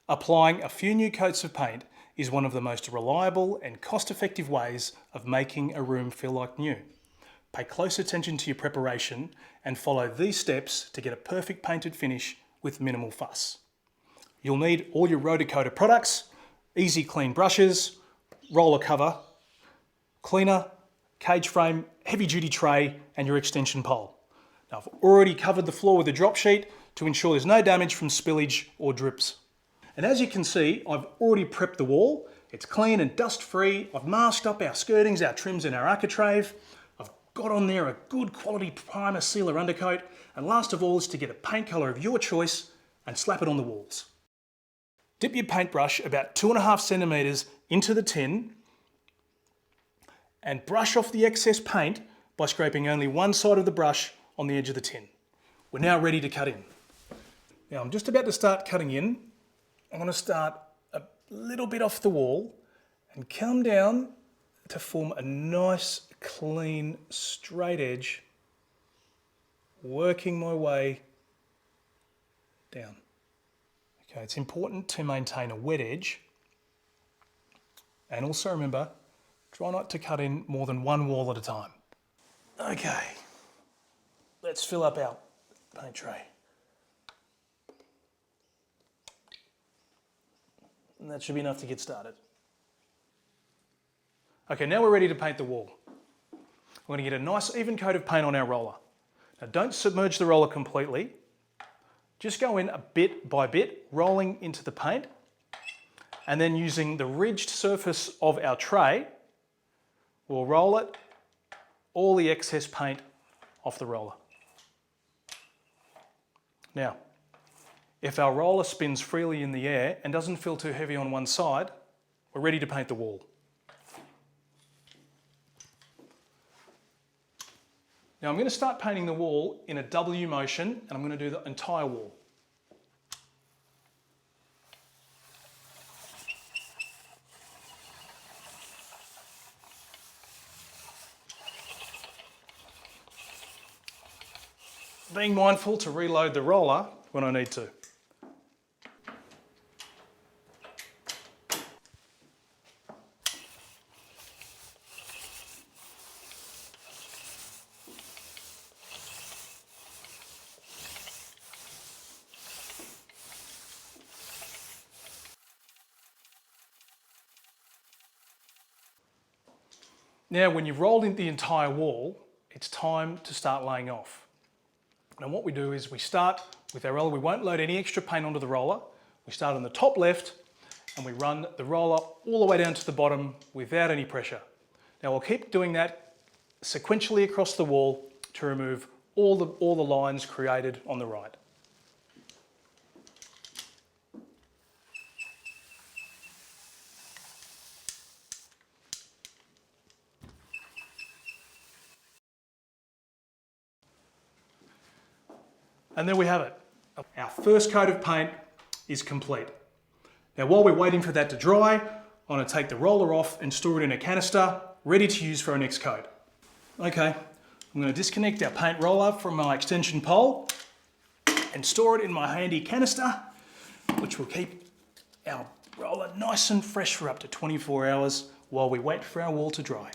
Applying a few new coats of paint is one of the most reliable and cost-effective ways of making a room feel like new. Pay close attention to your preparation and follow these steps to get a perfect painted finish with minimal fuss. You'll need all your Rota Cota products, easy clean brushes, roller cover, cleaner, cage frame, heavy duty tray and your extension pole. Now I've already covered the floor with a drop sheet to ensure there's no damage from spillage or drips. And as you can see, I've already prepped the wall. It's clean and dust free. I've masked up our skirtings, our trims and our architrave. I've got on there a good quality primer sealer undercoat. And last of all is to get a paint colour of your choice and slap it on the walls. Dip your paintbrush about 2.5 centimetres into the tin and brush off the excess paint by scraping only one side of the brush on the edge of the tin. We're now ready to cut in. Now I'm just about to start cutting in. I'm going to start a little bit off the wall and come down to form a nice, clean, straight edge, working my way down. Okay, it's important to maintain a wet edge, and also remember, try not to cut in more than one wall at a time. Okay, let's fill up our paint tray. And that should be enough to get started. Okay, now we're ready to paint the wall. We're going to get a nice even coat of paint on our roller. Now don't submerge the roller completely. Just go in a bit by bit, rolling into the paint, and then using the ridged surface of our tray, we'll roll it, all the excess paint off the roller. Now, if our roller spins freely in the air and doesn't feel too heavy on one side, we're ready to paint the wall. Now I'm going to start painting the wall in a W motion, and I'm going to do the entire wall. Being mindful to reload the roller when I need to. Now, when you've rolled in the entire wall, it's time to start laying off. And what we do is we start with our roller. We won't load any extra paint onto the roller. We start on the top left and we run the roller all the way down to the bottom without any pressure. Now we'll keep doing that sequentially across the wall to remove all the lines created on the right. And there we have it. Our first coat of paint is complete. Now while we're waiting for that to dry, I'm going to take the roller off and store it in a canister, ready to use for our next coat. Okay, I'm going to disconnect our paint roller from my extension pole and store it in my handy canister, which will keep our roller nice and fresh for up to 24 hours while we wait for our wall to dry.